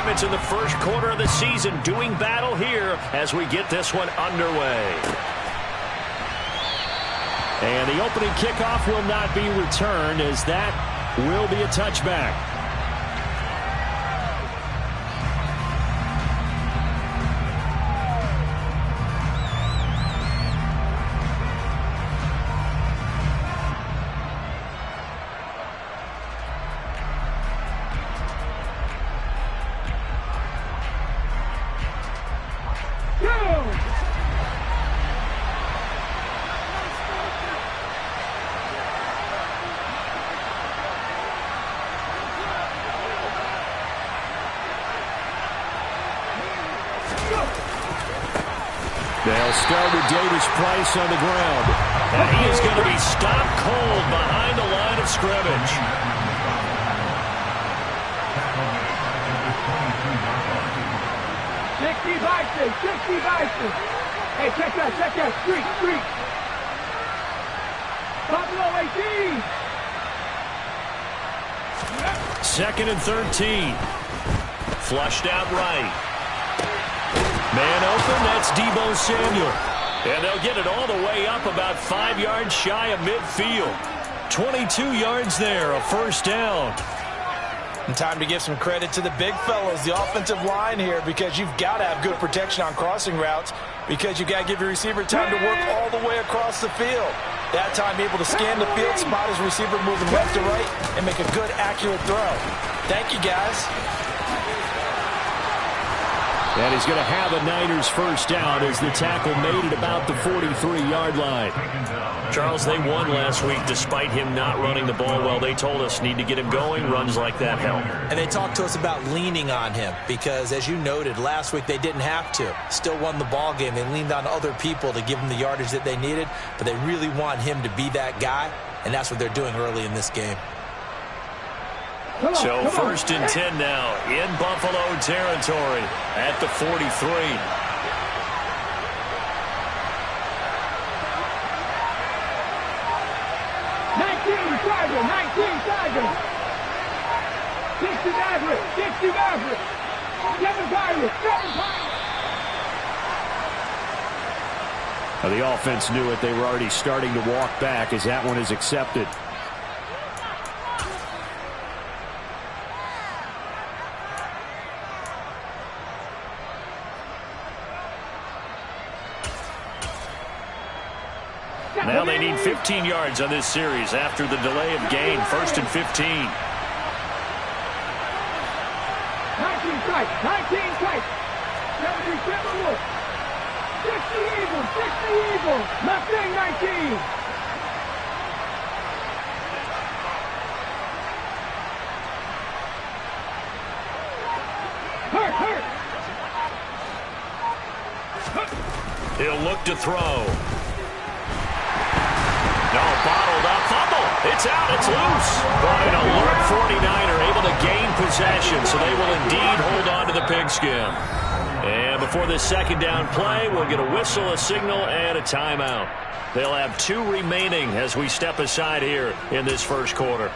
It's in the first quarter of the season, doing battle here as we get this one underway. And the opening kickoff will not be returned, as that will be a touchback. They'll start with Davis Price on the ground. And he is going to be stopped cold behind the line of scrimmage. Hey, check that. Street. Buffalo 18. 2nd and 13. Flushed out right. Man open, that's Deebo Samuel. And they'll get it all the way up about 5 yards shy of midfield. 22 yards there, a first down. And time to give some credit to the big fellows, the offensive line here, because you've got to have good protection on crossing routes, because you've got to give your receiver time to work all the way across the field. That time able to scan the field, spot his receiver moving left to right, and make a good, accurate throw. Thank you, guys. And he's going to have a Niners first down as the tackle made at about the 43-yard line. Charles, they won last week despite him not running the ball well. They told us need to get him going. Runs like that help. And they talked to us about leaning on him because, as you noted, last week they didn't have to. Still won the ball game. They leaned on other people to give them the yardage that they needed, but they really want him to be that guy, and that's what they're doing early in this game. So 1st and 10 now in Buffalo territory at the 43. 19 Tiger. 60 Maverick. Kevin Pirates. Now the offense knew it. They were already starting to walk back as that one is accepted. Now they need 15 yards on this series after the delay of game. 1st and 15. 19 tight. 77 look. 60 Eagles. Mustang 19. Hurt. He'll look to throw. No, bottled up, fumble. It's out, it's loose. But an alert 49er able to gain possession, so they will indeed hold on to the pigskin. And before this second down play, we'll get a whistle, a signal, and a timeout. They'll have 2 remaining as we step aside here in this first quarter.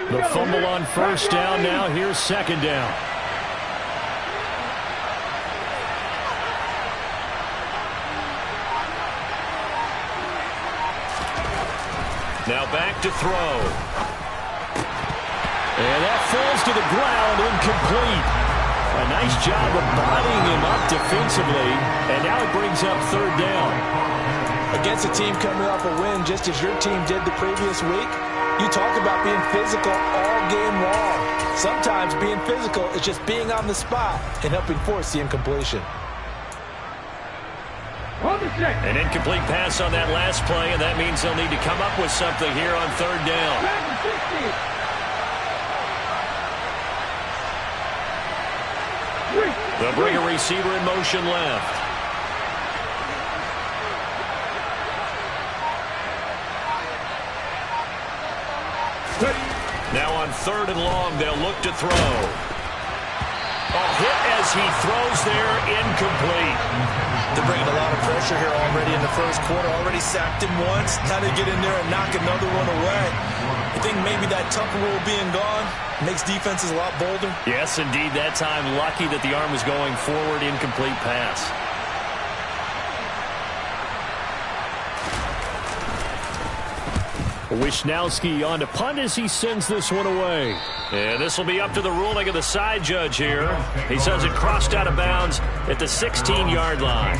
The fumble on first down. Now here's second down. Now back to throw. And that falls to the ground, incomplete. A nice job of bodying him up defensively. And now it brings up 3rd down. Against a team coming off a win, just as your team did the previous week, you talk about being physical all game long. Sometimes being physical is just being on the spot and helping force the incompletion. An incomplete pass on that last play, and that means they'll need to come up with something here on 3rd down. They'll bring a receiver in motion left. Now on 3rd and long, they'll look to throw. A hit as he throws there, incomplete. They're bringing a lot of pressure here already in the first quarter. Already sacked him once. Now to get in there and knock another one away. I think maybe that Tucker rule being gone makes defenses a lot bolder. Yes, indeed. That time, lucky that the arm was going forward, incomplete pass. Wisnowski on to punt as he sends this one away. And this will be up to the ruling of the side judge here. He says it crossed out of bounds at the 16-yard line.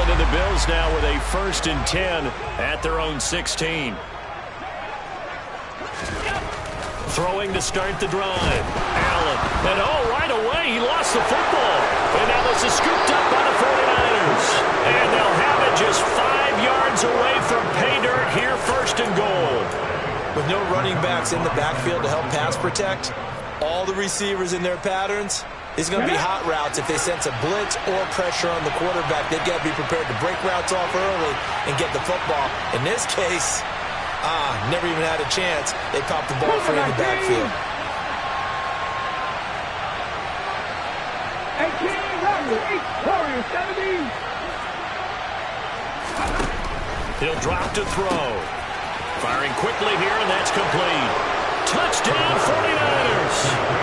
And the Bills now with a 1st and 10 at their own 16. Throwing to start the drive. Allen. And right away he lost the football. And now this is scooped up by the 49ers. And they'll have it just 5 yards away from pay dirt here, 1st and goal. With no running backs in the backfield to help pass protect, all the receivers in their patterns, it's going to be hot routes. If they sense a blitz or pressure on the quarterback, they've got to be prepared to break routes off early and get the football. In this case, never even had a chance. They popped the ball free in the backfield. 18, Warriors, 70. He'll drop to throw. Firing quickly here, and that's complete. Touchdown, 49ers.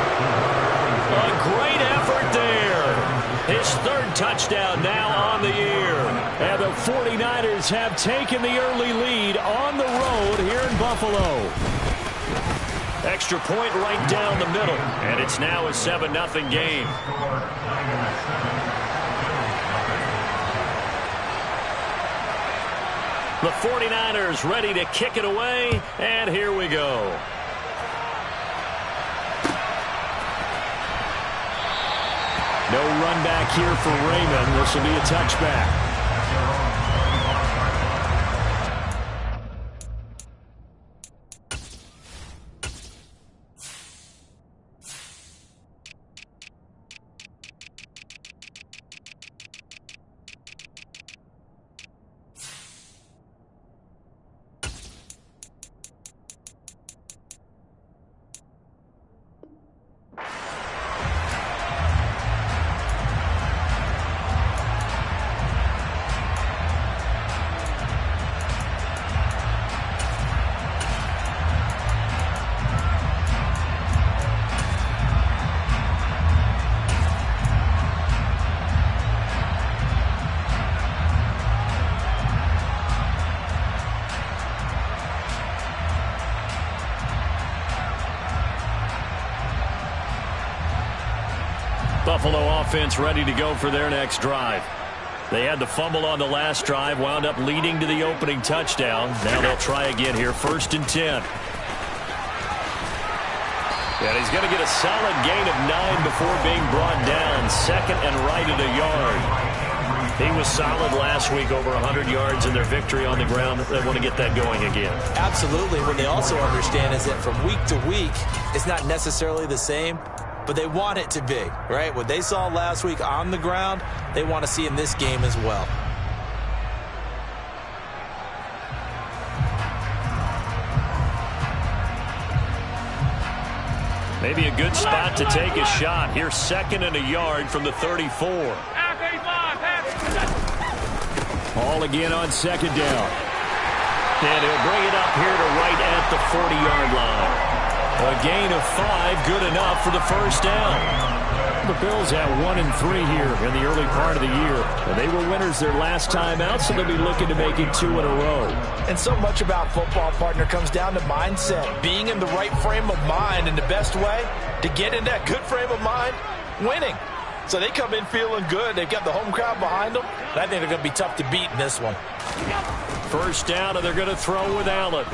A great effort there. His 3rd touchdown now on the year. And the 49ers have taken the early lead on the road here in Buffalo. Extra point right down the middle. And it's now a 7-0 game. The 49ers ready to kick it away. And here we go. No run back here for Raymond. This will be a touchback. Buffalo offense ready to go for their next drive. They had the fumble on the last drive, wound up leading to the opening touchdown. Now they'll try again here, 1st and 10. And he's going to get a solid gain of 9 before being brought down. 2nd and right at a yard. He was solid last week, over 100 yards in their victory on the ground. They want to get that going again. Absolutely. What they also understand is that from week to week, it's not necessarily the same, but they want it to be, right? What they saw last week on the ground, they want to see in this game as well. Maybe a good spot to take a shot. Here's 2nd and a yard from the 34. All again on 2nd down. And he'll bring it up here to right at the 40-yard line. A gain of 5, good enough for the 1st down. The Bills have 1-3 here in the early part of the year. And they were winners their last time out, so they'll be looking to make it 2 in a row. And so much about football, partner, comes down to mindset. Being in the right frame of mind, and the best way to get in that good frame of mind, winning. So they come in feeling good. They've got the home crowd behind them. And I think they're going to be tough to beat in this one. First down, and they're going to throw with Allen.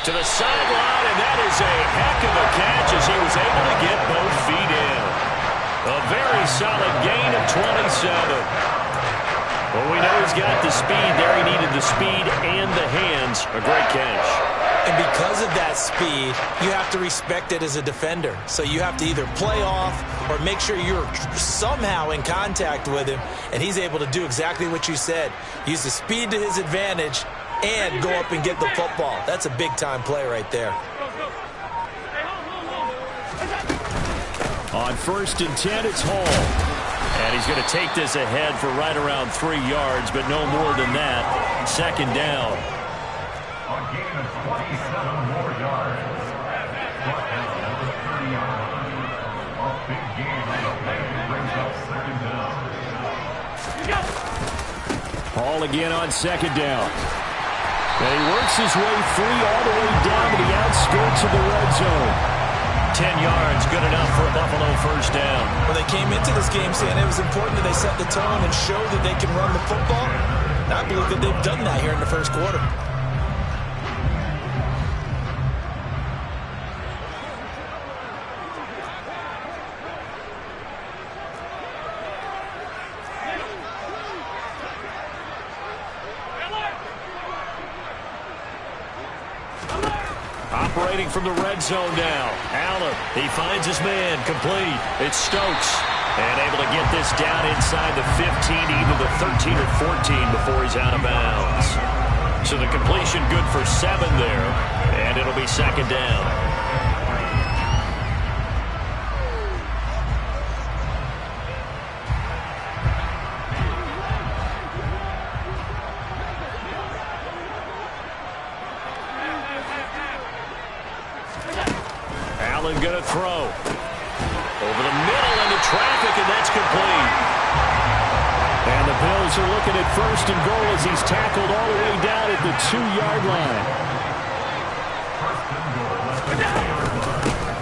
To the sideline, and that is a heck of a catch as he was able to get both feet in. A very solid gain of 27. Well, we know he's got the speed there. He needed the speed and the hands. A great catch. And because of that speed, you have to respect it as a defender. So you have to either play off or make sure you're somehow in contact with him. And he's able to do exactly what you said. Use the speed to his advantage and go up and get the football. That's a big-time play right there. On 1st and 10, it's Hall. And he's going to take this ahead for right around 3 yards, but no more than that. 2nd down. A gain of 27 more yards. Brought down another 30 yards. A big gain on the play brings up 2nd down. Hall again on 2nd down. And he works his way free all the way down to the outskirts of the red zone. 10 yards, good enough for a Buffalo first down. When they came into this game saying it was important that they set the tone and show that they can run the football, and I believe that they've done that here in the first quarter. Operating from the red zone now. Allen, he finds his man, complete. It's Stokes. And able to get this down inside the 15, either the 13 or 14 before he's out of bounds. So the completion good for 7 there. And it'll be 2nd down. Allen going to throw. Over the middle into traffic, and that's complete. And the Bills are looking at 1st and goal as he's tackled all the way down at the 2-yard line.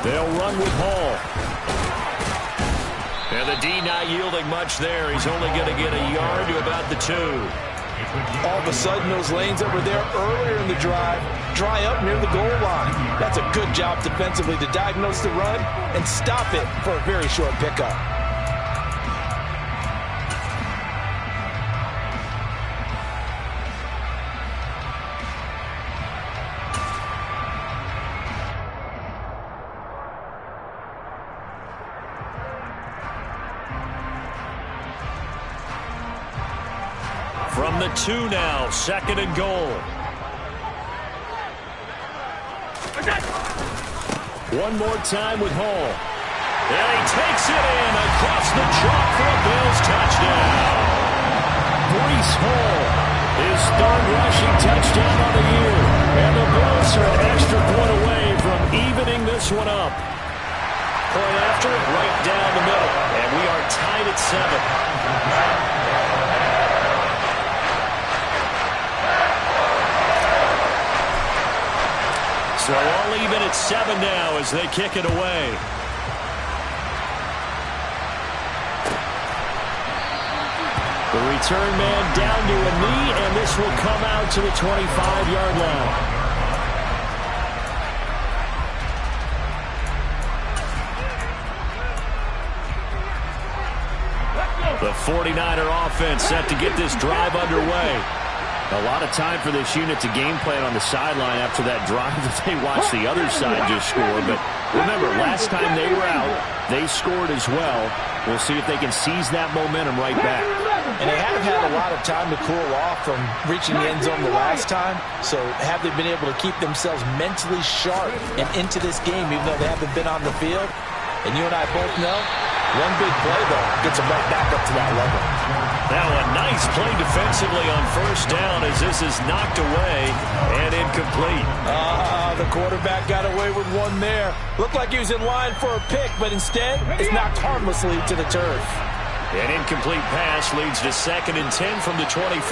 They'll run with Hall. And the D not yielding much there. He's only going to get a yard to about the 2. All of a sudden, those lanes that were there earlier in the drive dry up near the goal line. That's a good job defensively to diagnose the run and stop it for a very short pickup. From the 2 now, 2nd and goal. One more time with Hall. And he takes it in across the chalk for a Bills touchdown. Breece Hall, his 3rd rushing touchdown on the year. And the Bills are an extra point away from evening this one up. Point after, right down the middle. And we are tied at 7. So all even at 7 now as they kick it away. The return man down to a knee, and this will come out to the 25-yard line. The 49er offense set to get this drive underway. A lot of time for this unit to game plan on the sideline after that drive that they watched the other side just score. But remember, last time they were out, they scored as well. We'll see if they can seize that momentum right back. And they have had a lot of time to cool off from reaching the end zone the last time. So have they been able to keep themselves mentally sharp and into this game, even though they haven't been on the field? And you and I both know, one big play, though, gets them right back up to that level. Now a nice play defensively on 1st down as this is knocked away and incomplete. The quarterback got away with one there. Looked like he was in line for a pick, but instead it's knocked harmlessly to the turf. An incomplete pass leads to 2nd and 10 from the 25. 50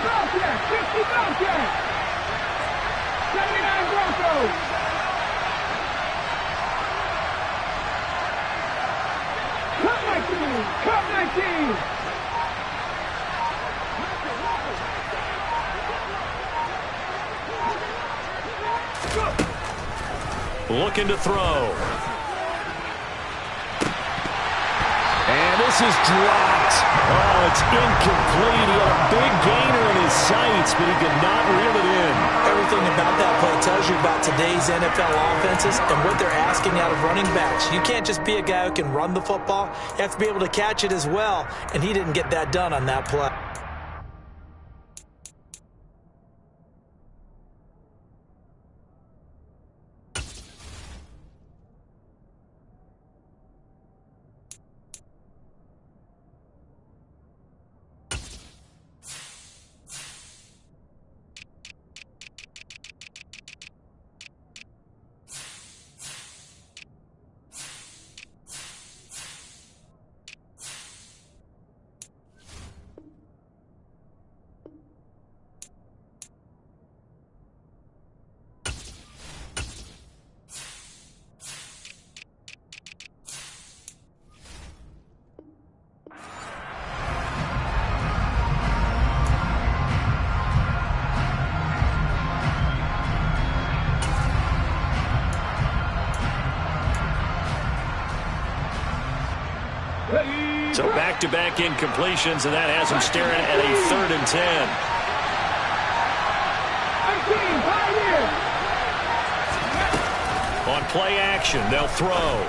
Bobcats! 50 Bobcats! 79 Broncos! Cut 19! Cut 19! looking to throw. And this is dropped. Oh, it's incomplete. He had a big gainer in his sights, but he could not reel it in. Everything about that play tells you about today's NFL offenses and what they're asking out of running backs. You can't just be a guy who can run the football. You have to be able to catch it as well, and he didn't get that done on that play. So back-to-back incompletions, and that has him staring at a 3rd and 10. On play action, they'll throw.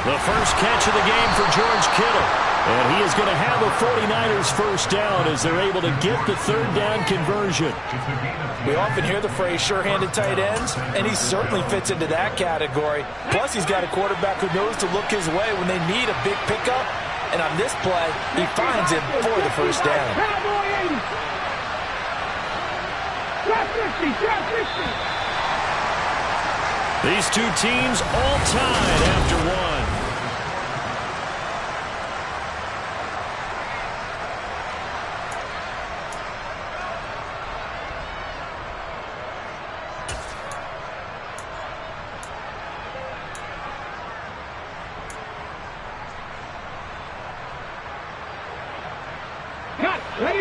The first catch of the game for George Kittle. And he is going to have a 49ers first down as they're able to get the 3rd down conversion. We often hear the phrase sure-handed tight ends, and he certainly fits into that category. Plus, he's got a quarterback who knows to look his way when they need a big pickup. And on this play, he finds him for the first down. These two teams all tied after one.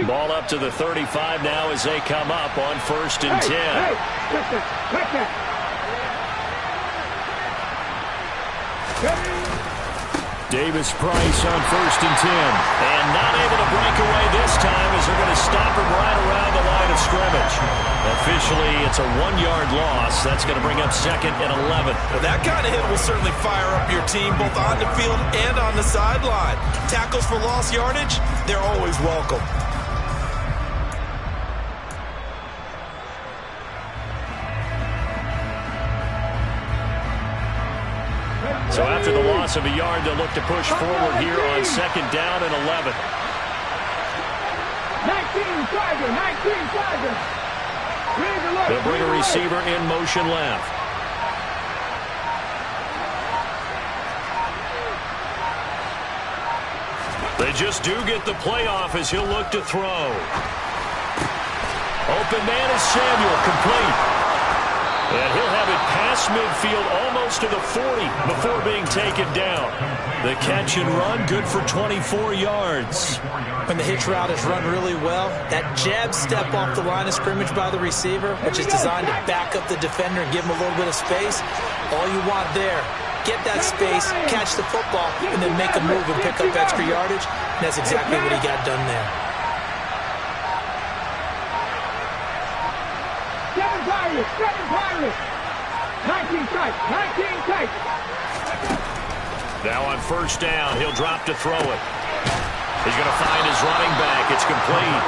Ball up to the 35 now as they come up on 1st and 10. Davis Price on 1st and 10. And not able to break away this time as they're going to stop him right around the line of scrimmage. Officially, it's a 1-yard loss. That's going to bring up 2nd and 11. Well, that kind of hit will certainly fire up your team both on the field and on the sideline. Tackles for lost yardage, they're always welcome. So after the loss of a yard, they'll look to push forward here on 2nd down and 11. 19 Tiger. They'll bring a receiver in motion left. They just do get the playoff as he'll look to throw. Open man is Samuel, complete. And he'll have it past midfield almost to the 40 before being taken down. The catch and run, good for 24 yards. When the hitch route is run really well, that jab step off the line of scrimmage by the receiver, which is designed to back up the defender and give him a little bit of space, all you want there, get that space, catch the football, and then make a move and pick up extra yardage. And that's exactly what he got done there. 7 Pirates. 19 tight. Now on 1st down, he'll drop to throw it. He's going to find his running back. It's complete.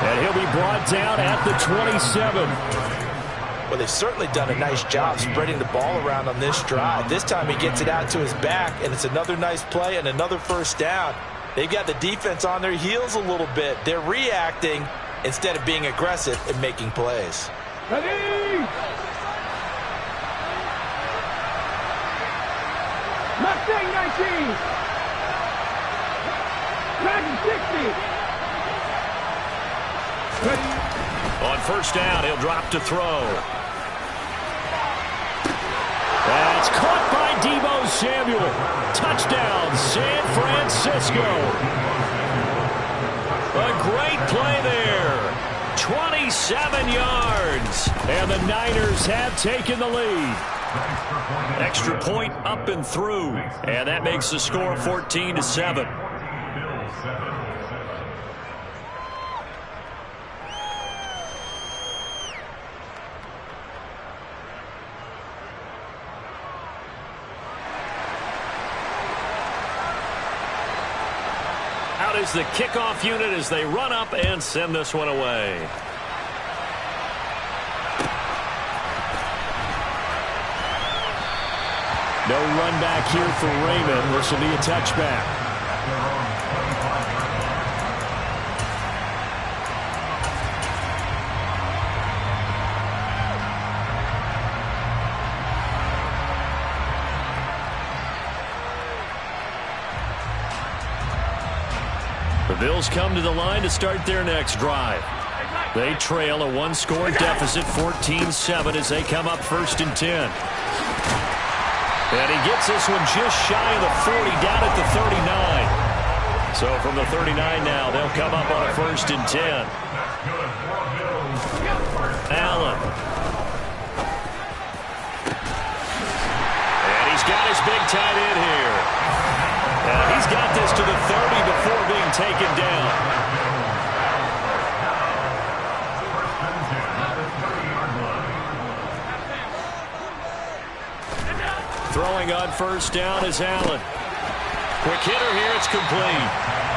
And he'll be brought down at the 27. Well, they've certainly done a nice job spreading the ball around on this drive. This time he gets it out to his back, and it's another nice play and another first down. They've got the defense on their heels a little bit. They're reacting instead of being aggressive and making plays. Ready! Mustang 19! Dragon 60! On 1st down, he'll drop to throw. That's caught by Deebo Samuel. Touchdown, San Francisco. A great play there. 27 yards. And the Niners have taken the lead. Extra point up and through. And that makes the score 14-7. Out is the kickoff unit as they run up and send this one away. No run back here for Raymond. This will be a touchback. The Bills come to the line to start their next drive. They trail a one-score deficit, 14-7, as they come up 1st and 10. And he gets this one just shy of the 40, down at the 39. So from the 39 now, they'll come up on a 1st and 10. Allen. And he's got his big tight end here. And he's got this to the 30 before being taken down. Throwing on 1st down is Allen. Quick hitter here, it's complete.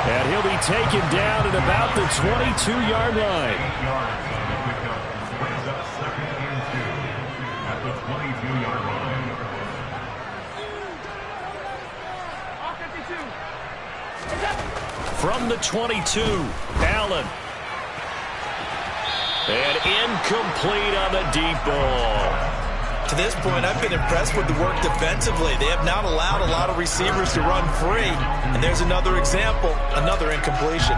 And he'll be taken down at about the 22-yard line. 8 yards on the pickup. Brings up 2nd and 2 at the 22-yard line. From the 22, Allen. And incomplete on the deep ball. To this point, I've been impressed with the work defensively. They have not allowed a lot of receivers to run free. And there's another example, another incompletion.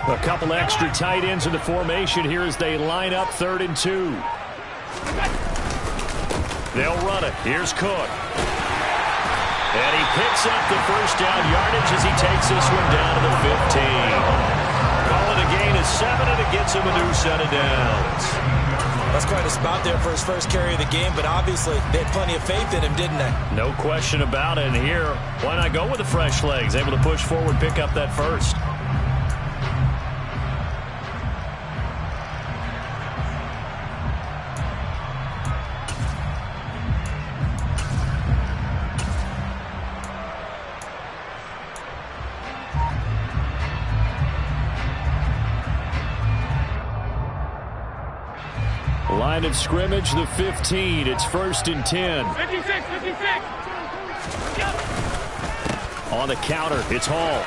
A couple extra tight ends in the formation here as they line up 3rd and 2. They'll run it. Here's Cook. And he picks up the 1st down yardage as he takes this one down to the 15. Call it a gain of 7, and it gets him a new set of downs. That's quite a spot there for his first carry of the game, but obviously they had plenty of faith in him, didn't they? No question about it. And here, why not go with the fresh legs? Able to push forward, pick up that 1st. Line of scrimmage, the 15. It's 1st and 10. 56. On the counter, it's Hall.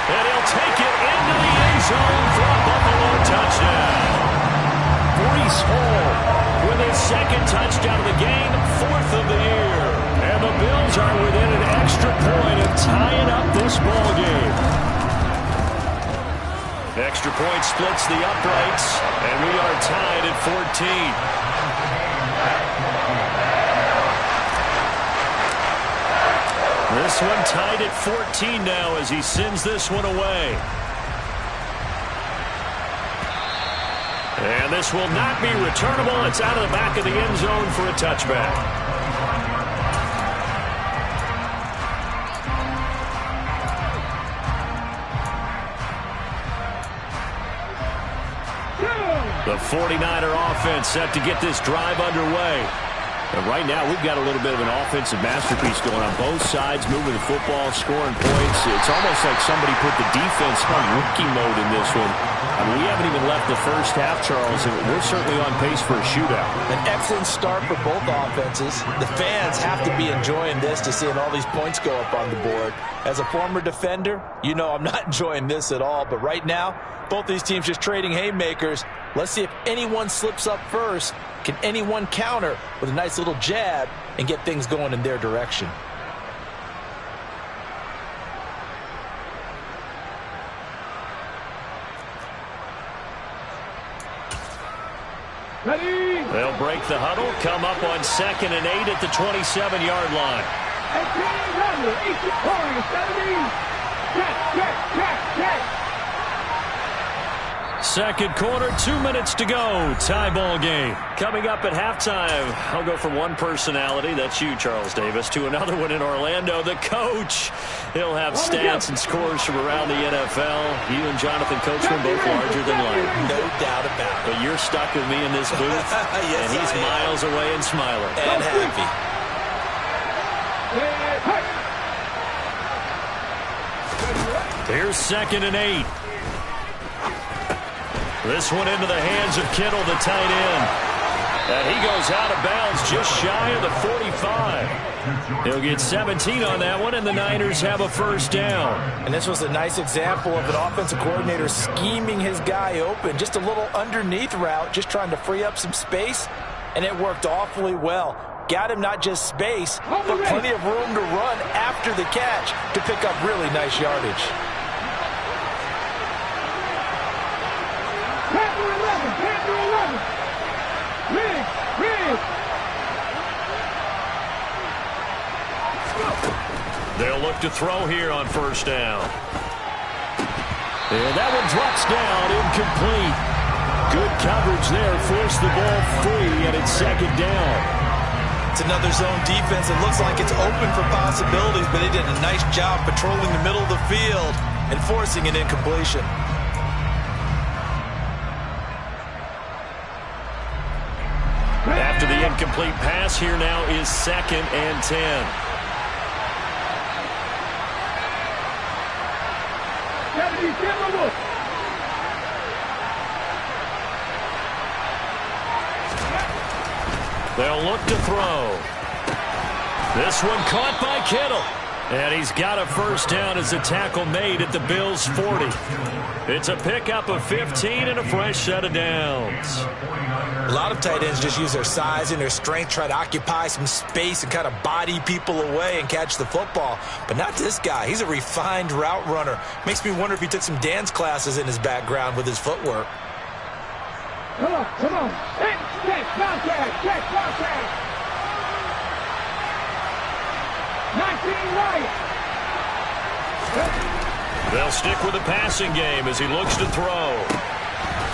And he'll take it into the end zone for a Buffalo touchdown. Breece Hall with his 2nd touchdown of the game, 4th of the year. And the Bills are within an extra point of tying up this ball game. Extra point splits the uprights, and we are tied at 14. This one tied at 14 now as he sends this one away. And this will not be returnable. It's out of the back of the end zone for a touchback. The 49er offense set to get this drive underway. And right now, we've got a little bit of an offensive masterpiece going on both sides, moving the football, scoring points. It's almost like somebody put the defense on rookie mode in this one. I mean, we haven't even left the first half, Charles, and we're certainly on pace for a shootout. An excellent start for both offenses. The fans have to be enjoying this to seeing all these points go up on the board. As a former defender, you know I'm not enjoying this at all. But right now, both these teams just trading haymakers. Let's see if anyone slips up first Can anyone counter with a nice little jab and get things going in their direction? Ready? They'll break the huddle, come up on 2nd and 8 at the 27-yard line. 18, 70. Second quarter, 2 minutes to go. Tie ball game. Coming up at halftime, I'll go from one personality, that's you, Charles Davis, to another one in Orlando, the coach. He'll have stats and scores from around the NFL. You and Jonathan Coachman both larger than life. No doubt about it. But you're stuck with me in this booth, Yes, and he's miles away and smiling. And happy. Here's 2nd and 8. This one into the hands of Kittle, the tight end. And he goes out of bounds just shy of the 45. He'll get 17 on that one, and the Niners have a first down. And this was a nice example of an offensive coordinator scheming his guy open. Just a little underneath route, just trying to free up some space, and it worked awfully well. Got him not just space, but plenty of room to run after the catch to pick up really nice yardage. They'll look to throw here on first down. And that one drops down, incomplete. Good coverage there, forced the ball free, and it's 2nd down. It's another zone defense. It looks like it's open for possibilities, but they did a nice job patrolling the middle of the field and forcing an incompletion. After the incomplete pass, here now is 2nd and 10. They'll look to throw. This one caught by Kittle. And he's got a first down as a tackle made at the Bills' 40. It's a pickup of 15 and a fresh set of downs. A lot of tight ends just use their size and their strength, try to occupy some space and kind of body people away and catch the football. But not this guy. He's a refined route runner. Makes me wonder if he took some dance classes in his background with his footwork. Come on. Check, contact. 19 right. They'll stick with the passing game as he looks to throw.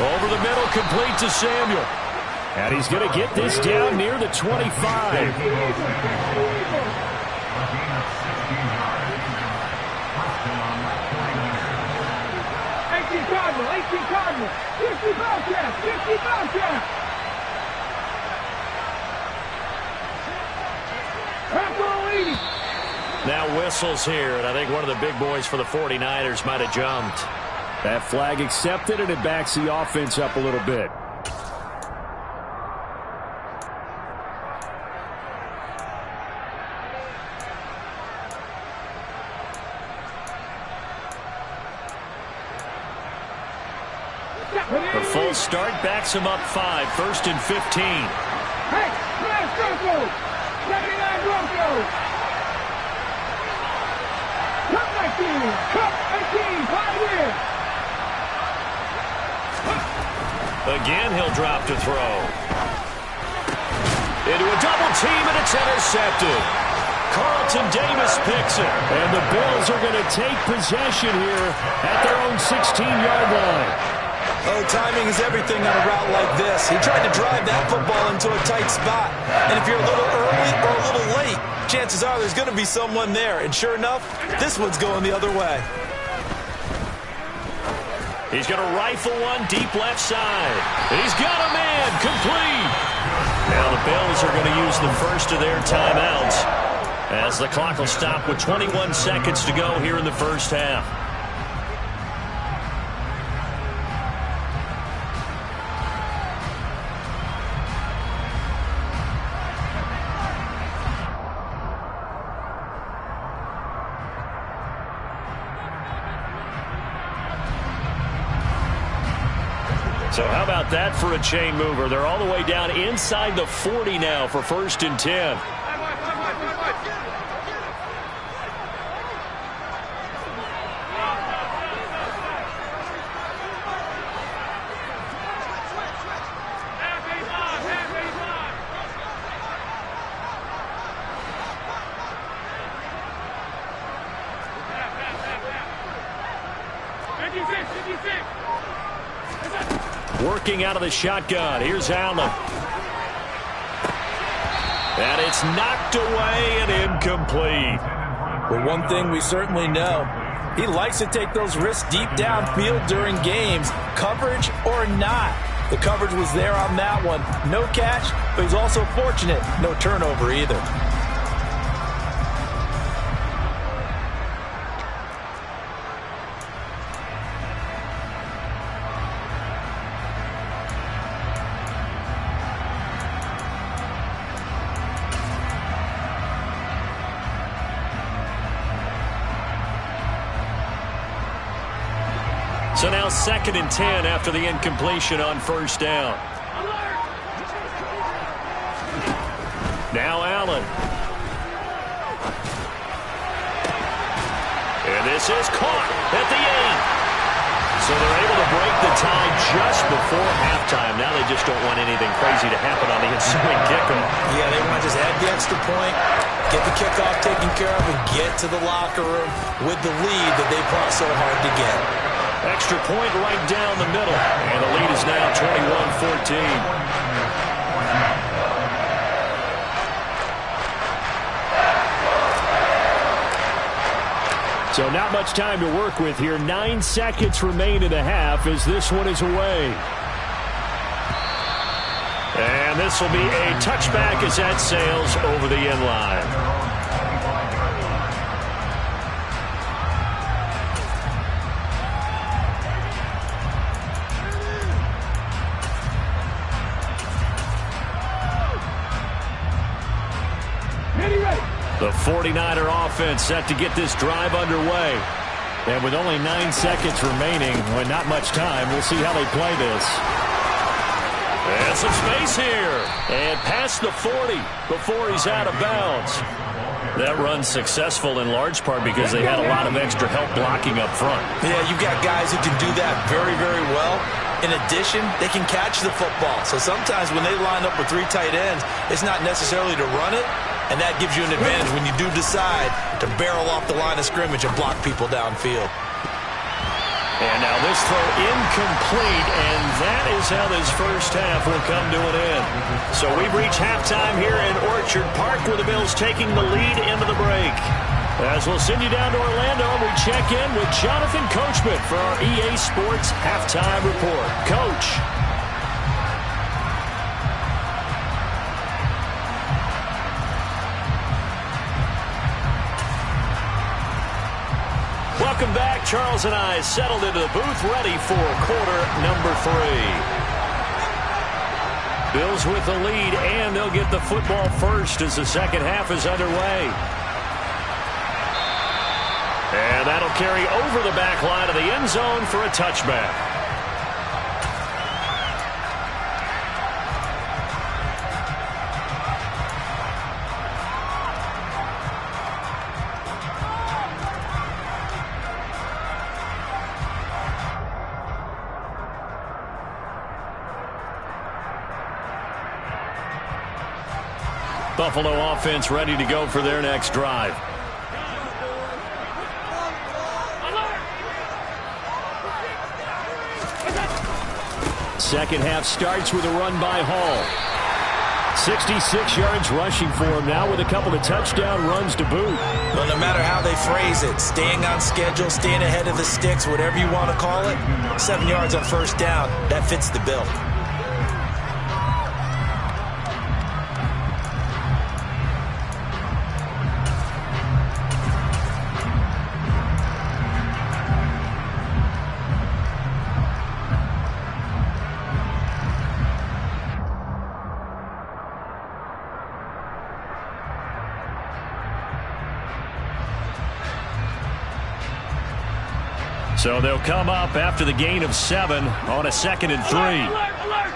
Over the middle, complete to Samuel. And he's going to get this down near the 25. Cardinal. 50 Bobcat. Now whistles here, and I think one of the big boys for the 49ers might have jumped. That flag accepted, and it backs the offense up a little bit. The full start backs him up 5, 1st and 15. Hey, last circle. 79 Broncos. Cup 19, 5 years. Again, he'll drop to throw. Into a double team, and it's intercepted. Carlton Davis picks it. And the Bills are going to take possession here at their own 16-yard line. Oh, timing is everything on a route like this. He tried to drive that football into a tight spot. And if you're a little early or a little late, chances are there's going to be someone there. And sure enough, this one's going the other way. He's going to rifle one deep left side. He's got a man, complete. Now the Bills are going to use the first of their timeouts as the clock will stop with 21 seconds to go here in the first half. So how about that for a chain mover? They're all the way down inside the 40 now for 1st and 10. Working out of the shotgun. Here's Allen. And it's knocked away and incomplete. Well, one thing we certainly know, he likes to take those risks deep downfield during games, coverage or not. The coverage was there on that one. No catch, but he's also fortunate. No turnover either. So now 2nd and 10 after the incompletion on 1st down. Now Allen. And this is caught at the 8. So they're able to break the tie just before halftime. Now they just don't want anything crazy to happen on the ensuing kickoff. Yeah, they want to just add the extra point, get the kickoff taken care of, and get to the locker room with the lead that they fought so hard to get. Extra point right down the middle. And the lead is now 21-14. So not much time to work with here. 9 seconds remain in the half as this one is away. And this will be a touchback as that sails over the end line. The 49er offense set to get this drive underway. And with only 9 seconds remaining, with not much time, we'll see how they play this. And some space here. And past the 40 before he's out of bounds. That run's successful in large part because they had a lot of extra help blocking up front. Yeah, you've got guys who can do that very, very well. In addition, they can catch the football. So sometimes when they line up with 3 tight ends, it's not necessarily to run it. And that gives you an advantage when you do decide to barrel off the line of scrimmage and block people downfield. And now this throw incomplete, and that is how this first half will come to an end. So we've reached halftime here in Orchard Park, where the Bills taking the lead into the break. As we'll send you down to Orlando, we check in with Jonathan Coachman for our EA Sports Halftime Report. Coach. Welcome back. Charles and I settled into the booth, ready for quarter number 3. Bills with the lead, and they'll get the football first as the second half is underway. And that'll carry over the back line of the end zone for a touchback. Buffalo offense ready to go for their next drive. Second half starts with a run by Hall. 66 yards rushing for him now with a couple of touchdown runs to boot. Well, no matter how they phrase it, staying on schedule, staying ahead of the sticks, whatever you want to call it, 7 yards on first down, that fits the bill. So they'll come up after the gain of 7 on a 2nd and 3. Alert, alert.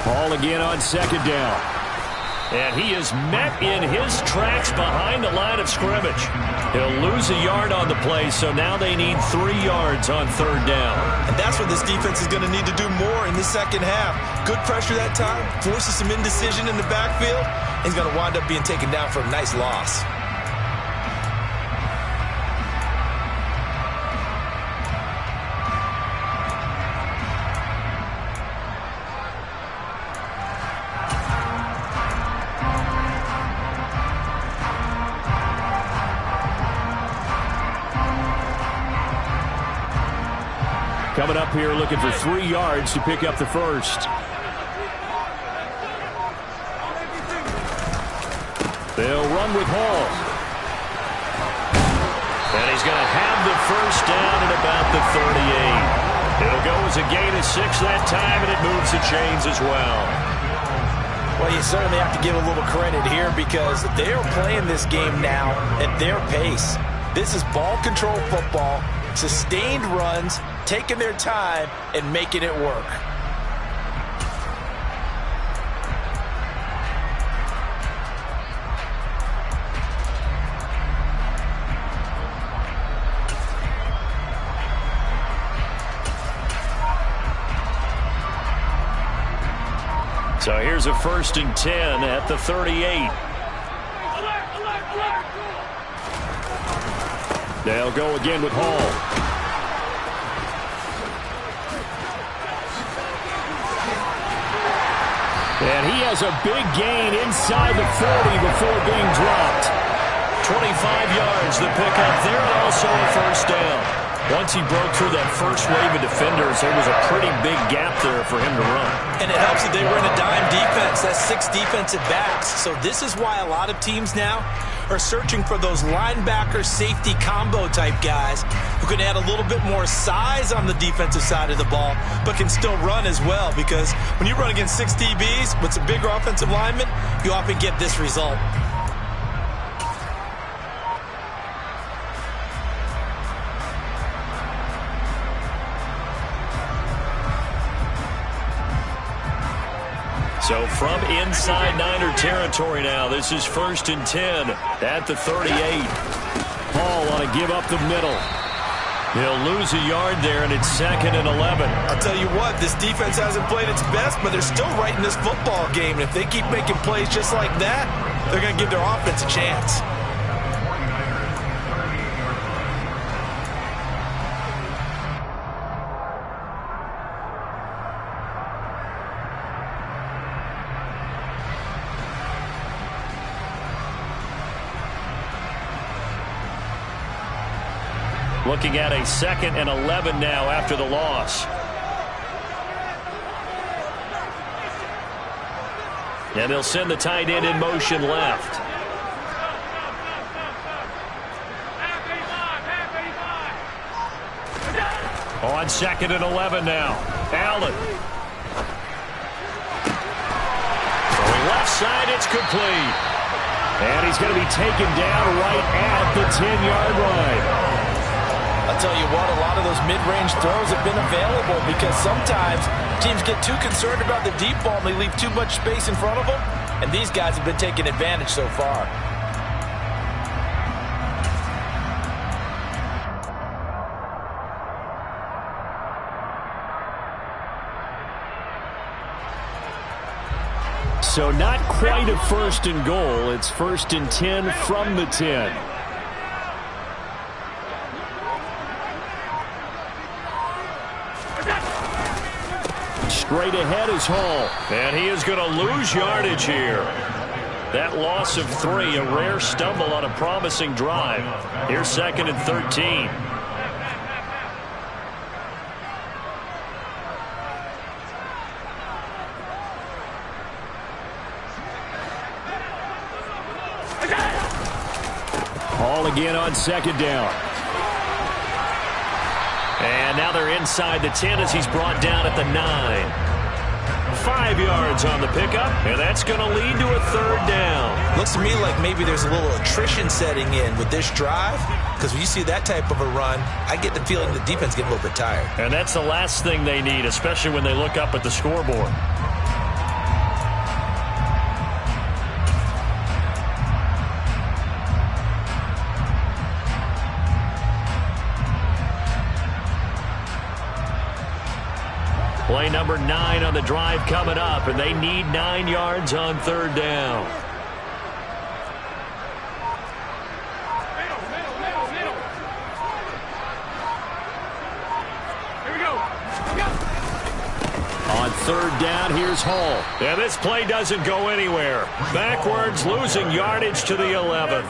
Ball again on 2nd down. And he is met in his tracks behind the line of scrimmage. He'll lose a yard on the play, so now they need 3 yards on 3rd down. And that's what this defense is going to need to do more in the second half. Good pressure that time, forces some indecision in the backfield. He's going to wind up being taken down for a nice loss. Coming up here looking for 3 yards to pick up the first. They'll run with Hall. And he's going to have the first down at about the 38. It'll go as a gain of 6 that time, and it moves the chains as well. Well, you certainly have to give a little credit here because they're playing this game now at their pace. This is ball control football, sustained runs, taking their time and making it work. So here's a 1st and 10 at the 38. They'll go again with Hall. And he has a big gain inside the 40 before being dropped. 25 yards the pickup there, and also a first down. Once he broke through that first wave of defenders, there was a pretty big gap there for him to run. And it helps that they were in a dime defense. That's 6 defensive backs. So this is why a lot of teams now are searching for those linebacker safety combo type guys who can add a little bit more size on the defensive side of the ball, but can still run as well, because when you run against 6 DBs with some bigger offensive linemen, you often get this result. So from inside Niner territory now, this is 1st and 10 at the 38. Hall on a give up the middle. He'll lose a yard there, and it's 2nd and 11. I'll tell you what, this defense hasn't played its best, but they're still right in this football game. And if they keep making plays just like that, they're going to give their offense a chance. Looking at a 2nd and 11 now after the loss. And they'll send the tight end in motion left. On 2nd and 11 now. Allen. Going left side, it's complete. And he's going to be taken down right at the 10-yard line. I'll tell you what, a lot of those mid-range throws have been available because sometimes teams get too concerned about the deep ball and they leave too much space in front of them, and these guys have been taking advantage so far. So not quite a 1st and goal. It's 1st and 10 from the 10. Straight ahead is Hall. And he is going to lose yardage here. That loss of 3, a rare stumble on a promising drive. Here's 2nd and 13. Hall again on 2nd down. And now they're inside the 10 as he's brought down at the 9. 5 yards on the pickup, and that's going to lead to a third down. Looks to me like maybe there's a little attrition setting in with this drive, because when you see that type of a run, I get the feeling the defense getting a little bit tired. And that's the last thing they need, especially when they look up at the scoreboard. Play number 9 on the drive coming up, and they need 9 yards on third down. Here we go. On third down, here's Hall. And this play doesn't go anywhere. Backwards, losing yardage to the 11.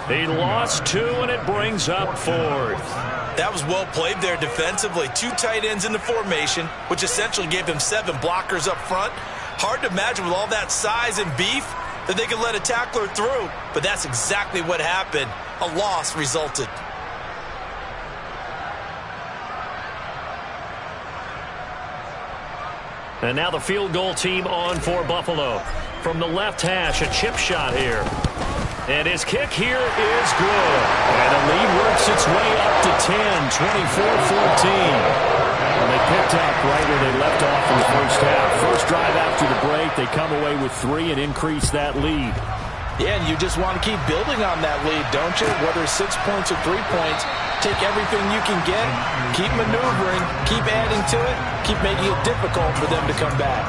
He lost 2, and it brings up 4th. That was well played there defensively. 2 tight ends in the formation, which essentially gave them 7 blockers up front. Hard to imagine with all that size and beef that they could let a tackler through, but that's exactly what happened. A loss resulted. And now the field goal team on for Buffalo. From the left hash, a chip shot here. And his kick here is good. And the lead works its way up to 10, 24-14. And they picked up right where they left off in the first half. First drive after the break, they come away with 3 and increase that lead. Yeah, and you just want to keep building on that lead, don't you? Whether it's 6 points or 3 points, take everything you can get, keep maneuvering, keep adding to it, keep making it difficult for them to come back.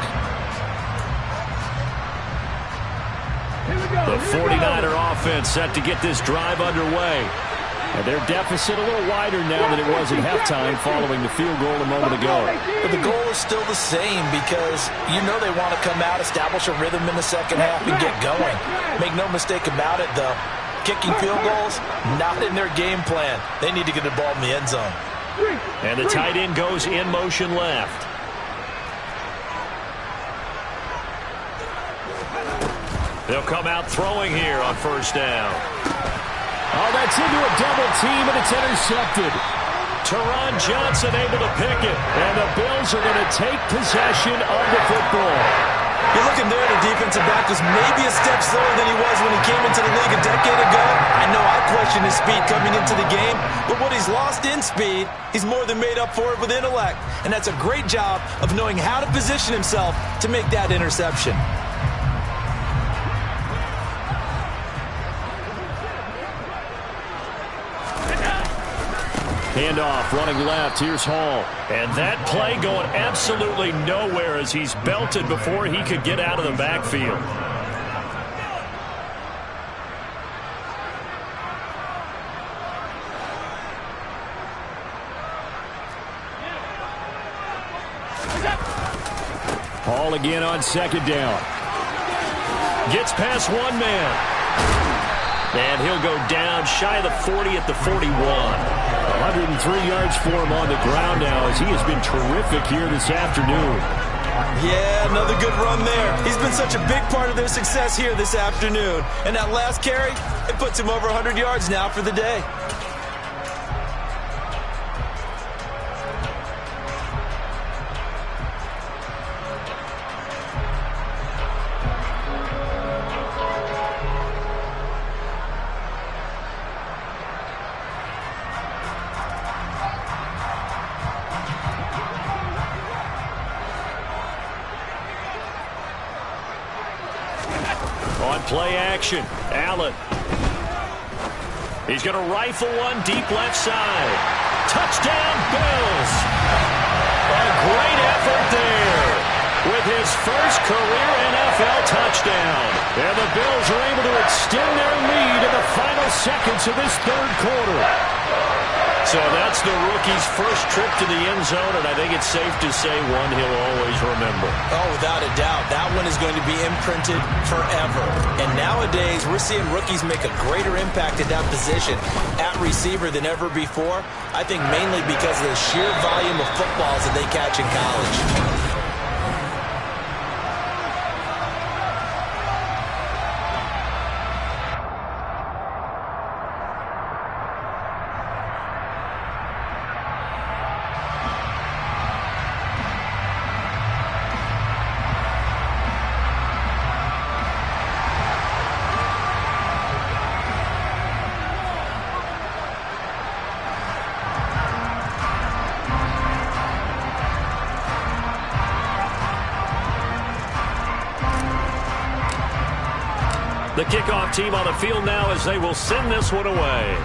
The 49er offense set to get this drive underway. And their deficit a little wider now than it was at halftime following the field goal a moment ago. But the goal is still the same because you know they want to come out, establish a rhythm in the second half, and get going. Make no mistake about it, though. Kicking field goals, not in their game plan. They need to get the ball in the end zone. And the tight end goes in motion left. They'll come out throwing here on first down. Oh, that's into a double team, and it's intercepted. Teron Johnson able to pick it, and the Bills are going to take possession of the football. You're looking there, the defensive back was maybe a step slower than he was when he came into the league a decade ago. I know I questioned his speed coming into the game, but what he's lost in speed, he's more than made up for it with intellect. And that's a great job of knowing how to position himself to make that interception. Handoff running left. Here's Hall. And that play going absolutely nowhere as he's belted before he could get out of the backfield. Hall again on second down. Gets past one man. And he'll go down shy of the 40 at the 41. 103 yards for him on the ground now as he has been terrific here this afternoon. Yeah, another good run there. He's been such a big part of their success here this afternoon. And that last carry, it puts him over 100 yards now for the day. On play action, Allen. He's going to rifle one deep left side. Touchdown, Bills. A great effort there with his first career NFL touchdown. And the Bills are able to extend their lead in the final seconds of this third quarter. So that's the rookie's first trip to the end zone, and I think it's safe to say one he'll always remember. Oh, without a doubt. That one is going to be imprinted forever. And nowadays, we're seeing rookies make a greater impact at that position at receiver than ever before. I think mainly because of the sheer volume of footballs that they catch in college. The kickoff team on the field now as they will send this one away.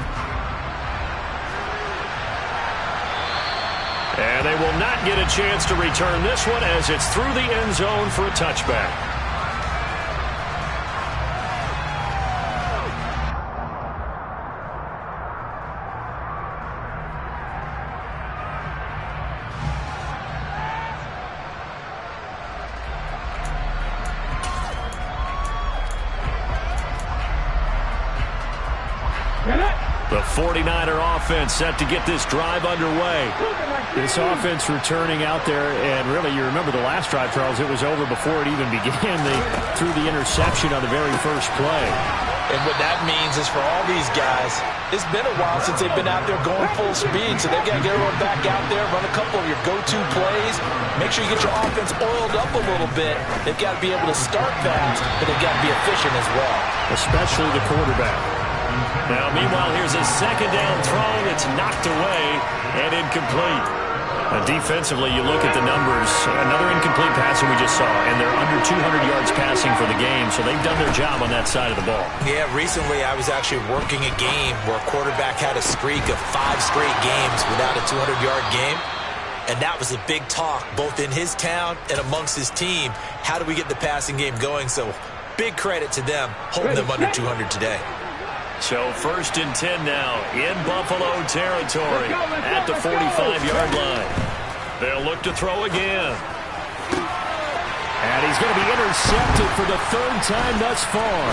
And they will not get a chance to return this one as it's through the end zone for a touchback. The 49er offense set to get this drive underway. This offense returning out there, and really, you remember the last drive, Charles, it was over before it even began. They threw the interception on the very first play. And what that means is for all these guys, it's been a while since they've been out there going full speed, so they've got to get everyone back out there, run a couple of your go-to plays, make sure you get your offense oiled up a little bit. They've got to be able to start fast, but they've got to be efficient as well. Especially the quarterback. Now, meanwhile, here's a second down throw that's knocked away and incomplete. Defensively, you look at the numbers. Another incomplete pass that we just saw, and they're under 200 yards passing for the game, so they've done their job on that side of the ball. Yeah, recently I was actually working a game where a quarterback had a streak of 5 straight games without a 200-yard game, and that was a big talk both in his town and amongst his team. How do we get the passing game going? So big credit to them, holding them under 200 today. So 1st and 10 now in Buffalo territory at the 45-yard line. They'll look to throw again. And he's going to be intercepted for the 3rd time thus far.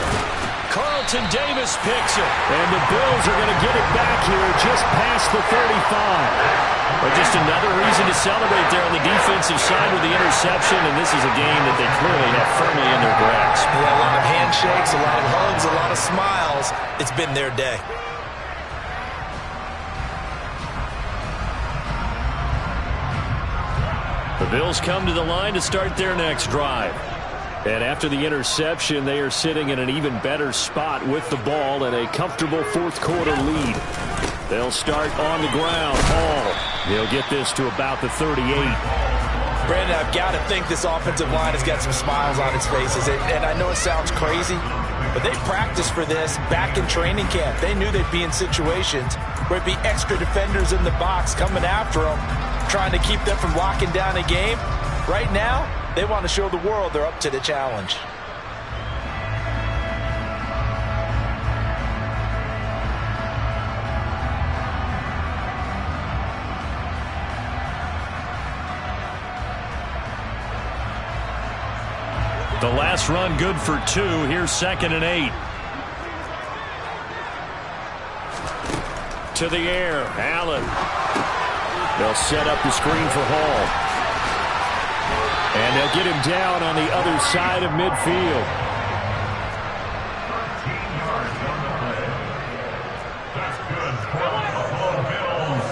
Carlton Davis picks it. And the Bills are going to get it back here just past the 35. But just another reason to celebrate there on the defensive side with the interception, and this is a game that they clearly have firmly in their grasp. Yeah, a lot of handshakes, a lot of hugs, a lot of smiles. It's been their day. The Bills come to the line to start their next drive. And after the interception, they are sitting in an even better spot with the ball and a comfortable 4th quarter lead. They'll start on the ground. Hall, they'll get this to about the 38. Brandon, I've got to think this offensive line has got some smiles on its faces. And I know it sounds crazy, but they practiced for this back in training camp. They knew they'd be in situations where it'd be extra defenders in the box coming after them, trying to keep them from locking down a game. Right now, they want to show the world they're up to the challenge. The last run good for 2. Here's 2nd and 8. To the air, Allen. They'll set up the screen for Hall. And they'll get him down on the other side of midfield. 13 yards on the play. That's good for the Buffalo Bills.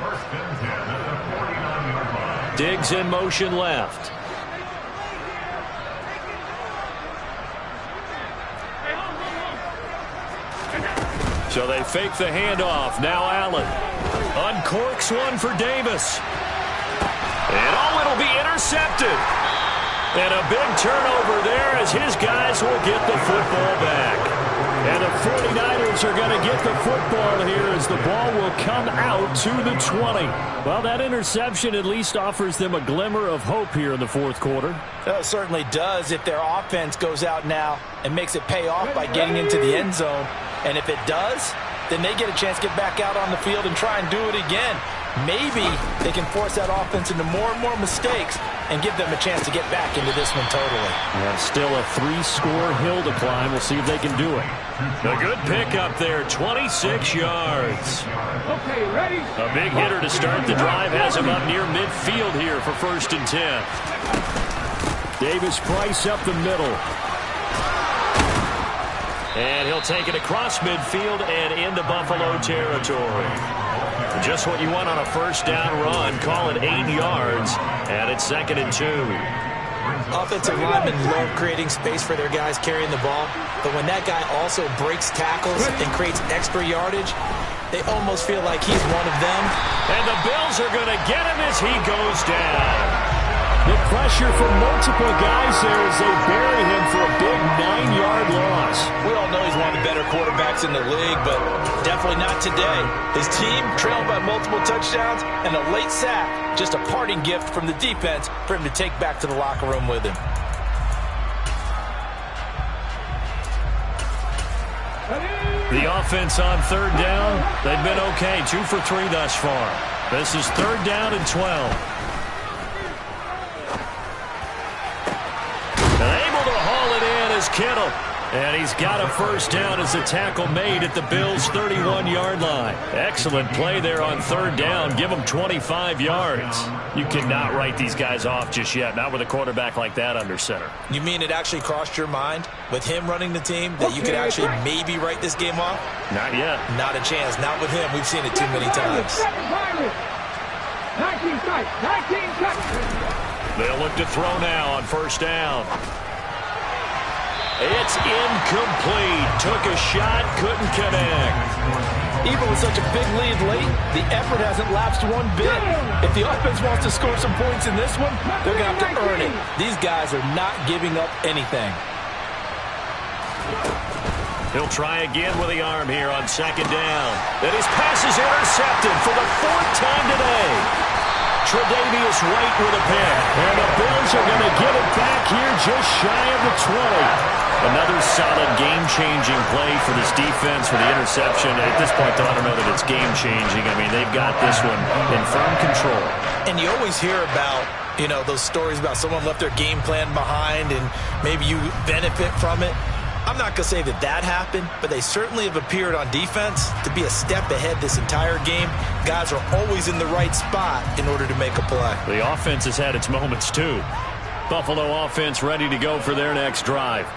1st and 10 at the 49-yard line. Diggs in motion left. So they fake the handoff. Now Allen uncorks one for Davis. And it'll be intercepted. And a big turnover there as his guys will get the football back. And the 49ers are going to get the football here as the ball will come out to the 20. Well, that interception at least offers them a glimmer of hope here in the 4th quarter. It certainly does if their offense goes out now and makes it pay off by getting into the end zone. And if it does, then they get a chance to get back out on the field and try and do it again. Maybe they can force that offense into more and more mistakes and give them a chance to get back into this one totally. And still a 3-score hill to climb. We'll see if they can do it. A good pickup there, 26 yards. Okay, ready? A big hitter to start the drive has him up near midfield here for 1st and 10. Davis Price up the middle. And he'll take it across midfield and into Buffalo territory. Just what you want on a 1st down run. Call it 8 yards, and it's 2nd and 2. Offensive linemen love creating space for their guys carrying the ball, but when that guy also breaks tackles and creates extra yardage, they almost feel like he's one of them. And the Bills are going to get him as he goes down. The pressure from multiple guys there as they bury him for a big 9-yard loss. We all know he's one of the better quarterbacks in the league, but definitely not today. His team trailed by multiple touchdowns and a late sack. Just a parting gift from the defense for him to take back to the locker room with him. The offense on third down, they've been okay. 2 for 3 thus far. This is 3rd down and 12. And able to haul it in is Kittle. And he's got a first down as the tackle made at the Bills' 31-yard line. Excellent play there on 3rd down. Give them 25 yards. You cannot write these guys off just yet, not with a quarterback like that under center. You mean it actually crossed your mind with him running the team that you could actually maybe write this game off? Not yet. Not a chance. Not with him. We've seen it too many times. 19 touch. They'll look to throw now on first down. It's incomplete. Took a shot, couldn't connect. Even with such a big lead late, the effort hasn't lapsed one bit. If the offense wants to score some points in this one, they're going to have to earn it. These guys are not giving up anything. He'll try again with the arm here on 2nd down. And his pass is intercepted for the 4th time today. Tre'Davious White with a pick. And the Bills are going to get it back here just shy of the 20. Another solid game-changing play for this defense for the interception. At this point, though, I don't know that it's game-changing. I mean, they've got this one in firm control. And you always hear about, you know, those stories about someone left their game plan behind and maybe you benefit from it. I'm not going to say that that happened, but they certainly have appeared on defense to be a step ahead this entire game. Guys are always in the right spot in order to make a play. The offense has had its moments, too. Buffalo offense ready to go for their next drive.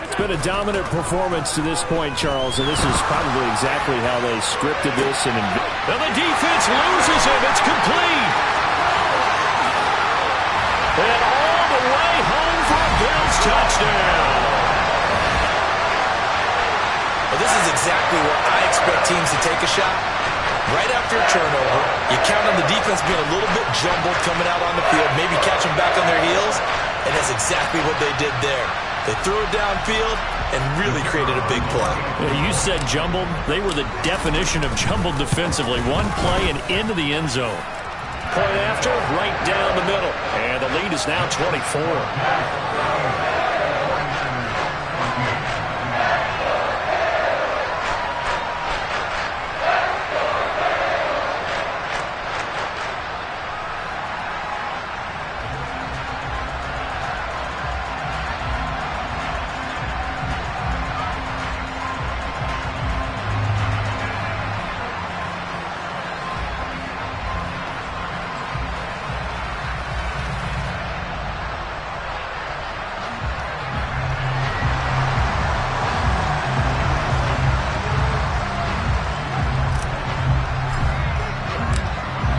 It's been a dominant performance to this point, Charles, and this is probably exactly how they scripted this. And the defense loses him. It's complete. And all the way home for a Bills touchdown. Well, this is exactly where I expect teams to take a shot. Right after a turnover, you count on the defense being a little bit jumbled coming out on the field, maybe catching back on their heels, and that's exactly what they did there. They threw it downfield and really created a big play. You said jumbled. They were the definition of jumbled defensively. One play and into the end zone. Point after, right down the middle. And the lead is now 24.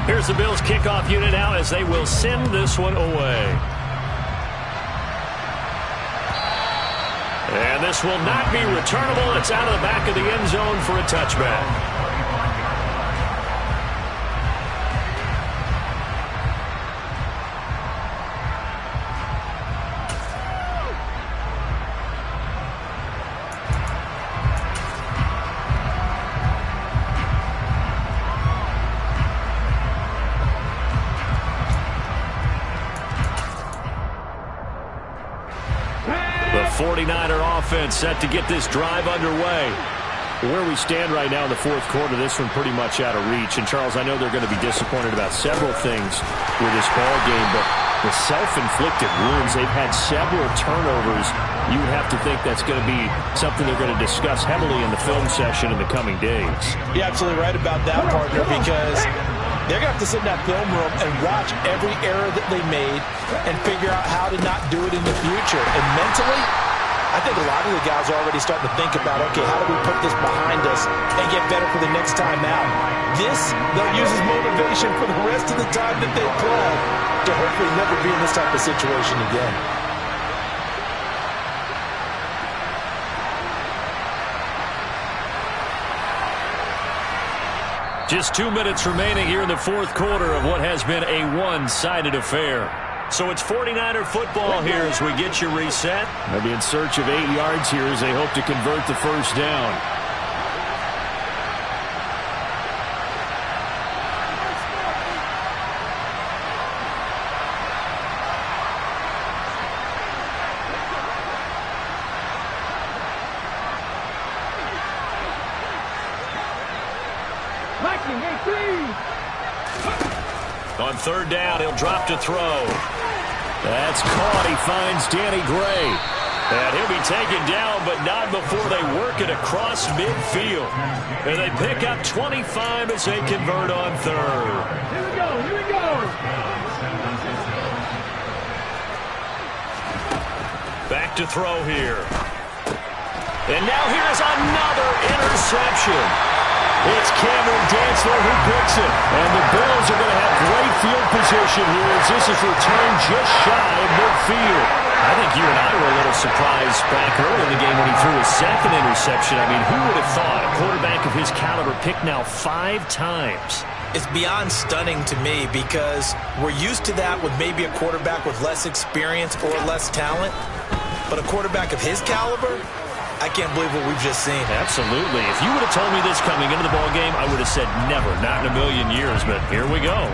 Here's the Bills kickoff unit now as they will send this one away. And this will not be returnable. It's out of the back of the end zone for a touchback. The 49er offense set to get this drive underway. Where we stand right now in the 4th quarter, this one pretty much out of reach. And, Charles, I know they're going to be disappointed about several things with this ball game, but the self-inflicted wounds, they've had several turnovers. You would have to think that's going to be something they're going to discuss heavily in the film session in the coming days. You're absolutely right about that, partner, because they're going to have to sit in that film room and watch every error that they made and figure out how to not do it in the future. And mentally, I think a lot of the guys are already starting to think about, okay, how do we put this behind us and get better for the next time out? This, they'll use as motivation for the rest of the time that they play to hopefully never be in this type of situation again. Just 2 minutes remaining here in the 4th quarter of what has been a one-sided affair. So it's 49er football here as we get you reset. They'll be in search of 8 yards here as they hope to convert the first down. On third down, he'll drop to throw. That's caught. He finds Danny Gray. And he'll be taken down, but not before they work it across midfield. And they pick up 25 as they convert on third. Here we go, here we go. Back to throw here. And now here's another interception. It's Cameron Dantzler who picks it. And the Bills are going to have great field position here as this is returned just shy of midfield. I think you and I were a little surprised back early in the game when he threw his second interception. I mean, who would have thought a quarterback of his caliber picked now 5 times? It's beyond stunning to me because we're used to that with maybe a quarterback with less experience or less talent. But a quarterback of his caliber, I can't believe what we've just seen. Absolutely. If you would have told me this coming into the ballgame, I would have said never, not in a million years, but here we go.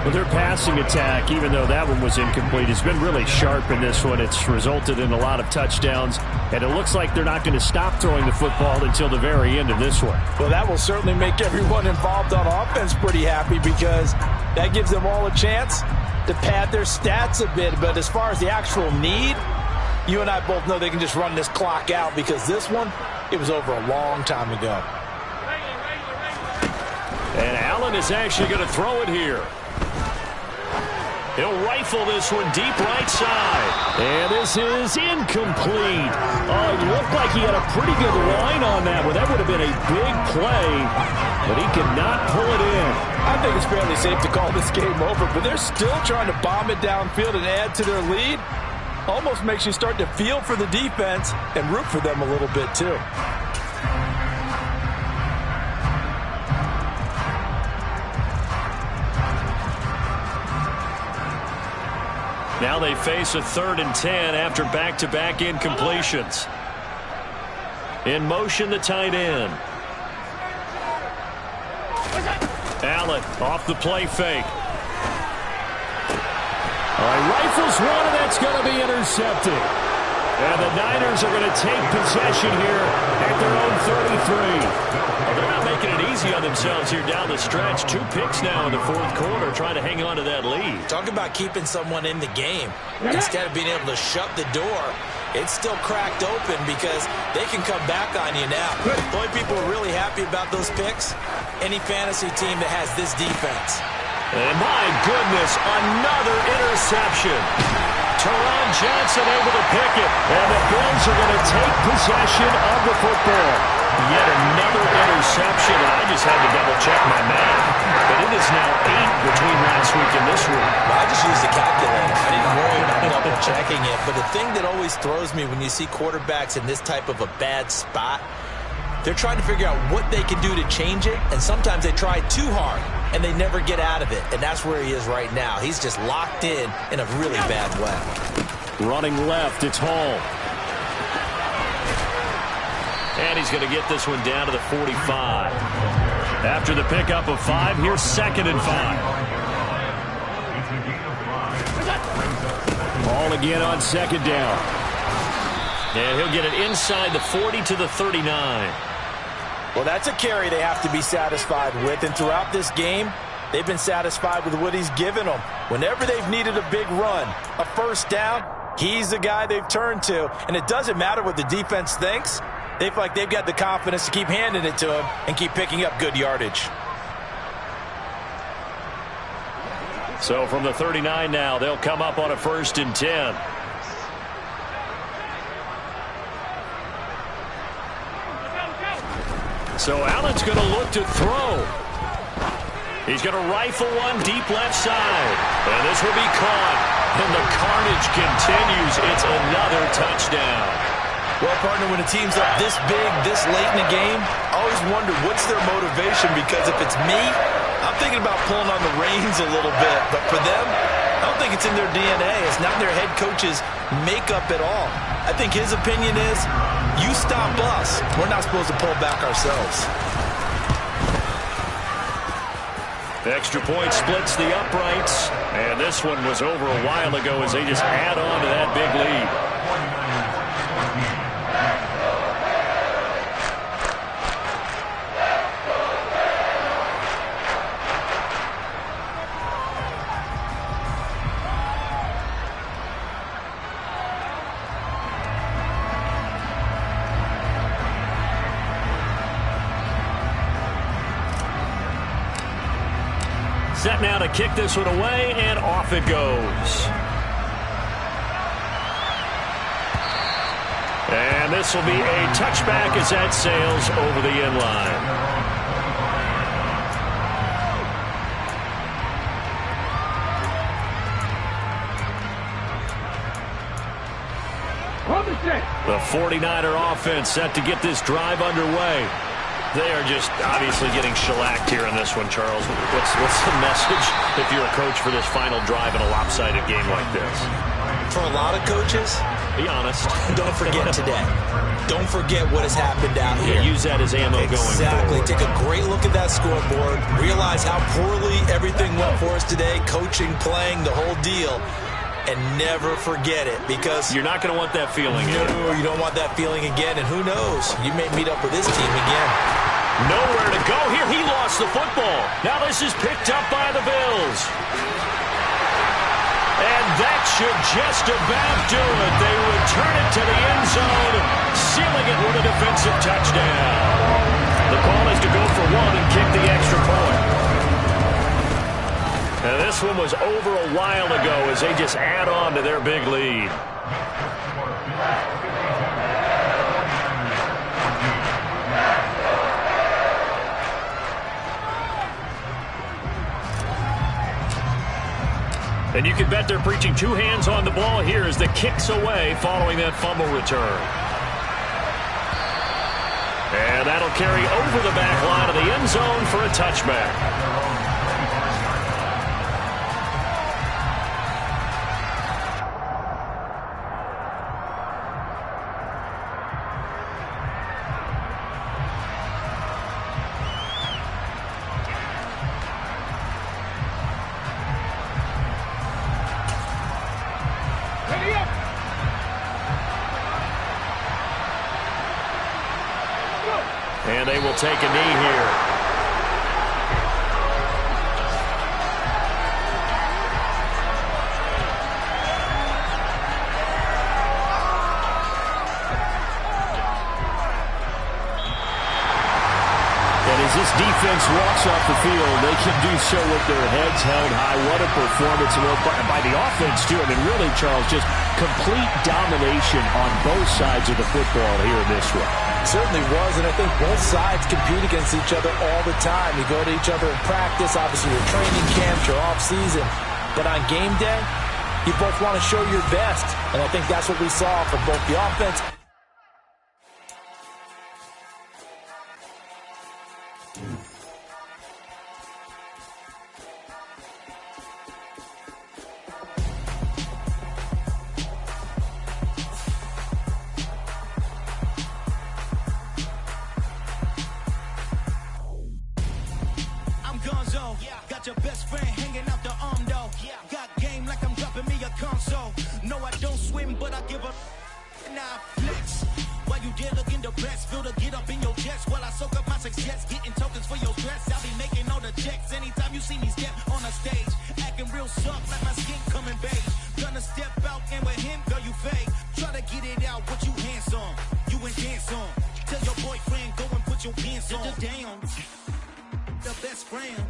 Well, their passing attack, even though that one was incomplete, has been really sharp in this one. It's resulted in a lot of touchdowns, and it looks like they're not going to stop throwing the football until the very end of this one. Well, that will certainly make everyone involved on offense pretty happy because that gives them all a chance to pad their stats a bit. But as far as the actual need, you and I both know they can just run this clock out because this one, it was over a long time ago. And Allen is actually going to throw it here. He'll rifle this one deep right side. And this is incomplete. Oh, it looked like he had a pretty good line on that one. That would have been a big play, but he could not pull it in. I think it's fairly safe to call this game over, but they're still trying to bomb it downfield and add to their lead. Almost makes you start to feel for the defense and root for them a little bit too. Now they face a 3rd and 10 after back-to-back incompletions. In motion, the tight end. Allen off the play fake. All right, rifles one, and that's going to be intercepted. And the Niners are going to take possession here at their own 33. Well, they're not making it easy on themselves here down the stretch. 2 picks now in the 4th quarter trying to hang on to that lead. Talk about keeping someone in the game. Instead of being able to shut the door, it's still cracked open because they can come back on you now. The only people who are really happy about those picks, any fantasy team that has this defense. And my goodness, another interception. Teron Johnson able to pick it. And the Bills are going to take possession of the football. Yet another interception, and I just had to double-check my math. But it is now 8 between last week and this week. Well, I just used the calculator. I didn't worry about double-checking it. But the thing that always throws me when you see quarterbacks in this type of a bad spot, they're trying to figure out what they can do to change it, and sometimes they try too hard, and they never get out of it. And that's where he is right now. He's just locked in a really bad way. Running left, it's Hall. And he's going to get this one down to the 45. After the pickup of 5, here's 2nd and 5. Ball again on 2nd down. And he'll get it inside the 40 to the 39. Well, that's a carry they have to be satisfied with. And throughout this game, they've been satisfied with what he's given them. Whenever they've needed a big run, a first down, he's the guy they've turned to. And it doesn't matter what the defense thinks. They feel like they've got the confidence to keep handing it to him and keep picking up good yardage. So from the 39 now, they'll come up on a 1st and 10. So Allen's going to look to throw. He's going to rifle one deep left side. And this will be caught. And the carnage continues. It's another touchdown. Well, partner, when a team's up this big, this late in the game, I always wonder what's their motivation, because if it's me, I'm thinking about pulling on the reins a little bit. But for them, I'm don't think it's in their DNA. It's not their head coach's makeup at all. I think his opinion is, you stop us. We're not supposed to pull back ourselves. The extra point splits the uprights. And this one was over a while ago as they just add on to that big lead. Set now to kick this one away, and off it goes. And this will be a touchback as that sails over the end line. The 49er offense set to get this drive underway. They are just obviously getting shellacked here in this one, Charles. What's the message if you're a coach for this final drive in a lopsided game like this? For a lot of coaches, be honest. Don't forget today. Don't forget what has happened out here. Use that as ammo going forward. Exactly. Take a great look at that scoreboard. Realize how poorly everything went for us today. Coaching, playing, the whole deal. And never forget it, because you're not going to want that feeling again. No, you don't want that feeling again. And who knows? You may meet up with this team again. Nowhere to go here. He lost the football. Now this is picked up by the Bills. And that should just about do it. They return it to the end zone, sealing it with a defensive touchdown. The call is to go for one and kick the extra point. And this one was over a while ago as they just add on to their big lead. And you can bet they're preaching two hands on the ball here as the kick's away following that fumble return. And that'll carry over the back line of the end zone for a touchback. And they will take a knee here. And as this defense walks off the field, they can do so with their heads held high. What a performance by the offense, too. I mean, really, Charles, just complete domination on both sides of the football here in this one. Certainly was, and I think both sides compete against each other all the time. You go to each other in practice, obviously your training camps, your off-season. But on game day, you both want to show your best. And I think that's what we saw from both the offense. Your best friend hanging out the arm though. Got game like I'm dropping me a console. No, I don't swim, but I give a now flex. While you there looking depressed, feel the get up in your chest while I soak up my success, getting tokens for your stress. I'll be making all the checks anytime you see me step on a stage, acting real soft like my skin coming beige. Gonna step out and with him, girl, you fake. Try to get it out, what you handsome, you and dance on. Tell your boyfriend go and put your pants on. Down, the best friend.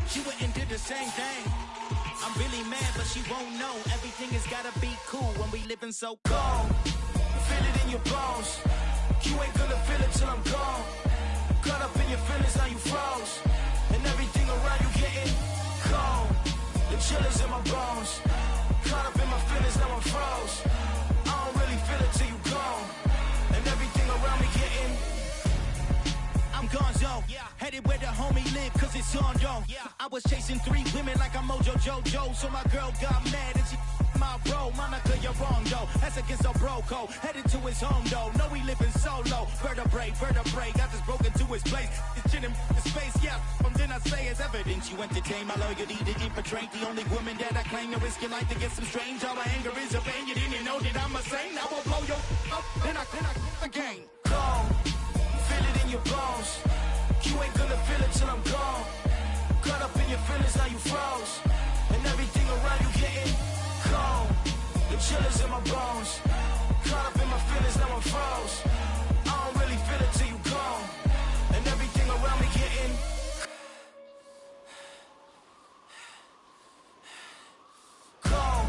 She went and did the same thing. I'm really mad, but she won't know. Everything has gotta be cool when we living so cold. Feel it in your bones. You ain't gonna feel it till I'm gone. Caught up in your feelings, now you froze. And everything around you getting cold. The chill is in my bones. Caught up in my feelings, now I'm froze. I don't really feel it till you gone. And everything around me getting I'm gonzo. Headed where the homie live, cause it's on though. I was chasing 3 women like I'm Mojo Jojo. So my girl got mad and she my bro. Monica, you're wrong though. That's against a bro code. Headed to his home though. No, he living solo. Vertebrae. Got this broken to his place. It's chin in his face, yeah. From then I say it's evidence. You entertain my loyalty to infiltrate the only woman that I claim to risk your life to get some strange. All my anger is a pain. You didn't know that I'm a saint. I will blow your up. Then I again. Gone. Feel it in your bones. You ain't gonna feel it till I'm gone. Caught up in your feelings, now you froze. And everything around you getting cold. The chillers in my bones. Caught up in my feelings, now I'm froze. I don't really feel it till you gone. And everything around me getting cold.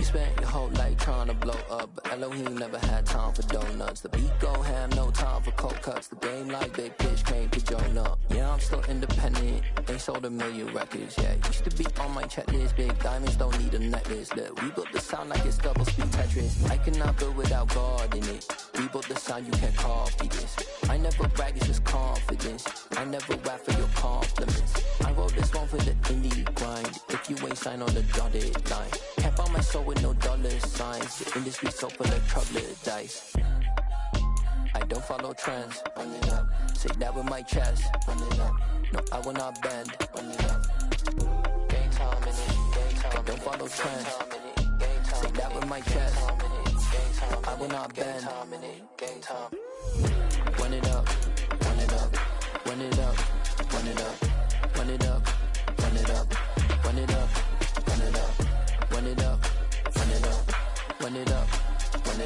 Spent your whole life trying to blow up, but Elohim never had time for donuts. The beat go ham, no time for cold cuts. The game like Big Pitch came to join up. Yeah, I'm still independent, they sold 1 million records. Yeah, used to be on my checklist. Big diamonds don't need a necklace. Look, we built the sound like it's double speed Tetris. I cannot build without God in it. We built the sound, you can't copy this. I never brag, it's just confidence. I never rap for your compliments. I wrote this one for the indie grind. If you ain't signed on the dotted line, can't buy my soul with no dollar signs. The industry so full of troubled dice. I don't follow trends. Run it up. Say that with my chest. Run it up. No, I will not bend. Run it up. Game time in it. Game time. I don't follow trends. Say that with my chest. I will not bend. Game time. Run it up. Run it up. Run it up. Run it up. Run it up.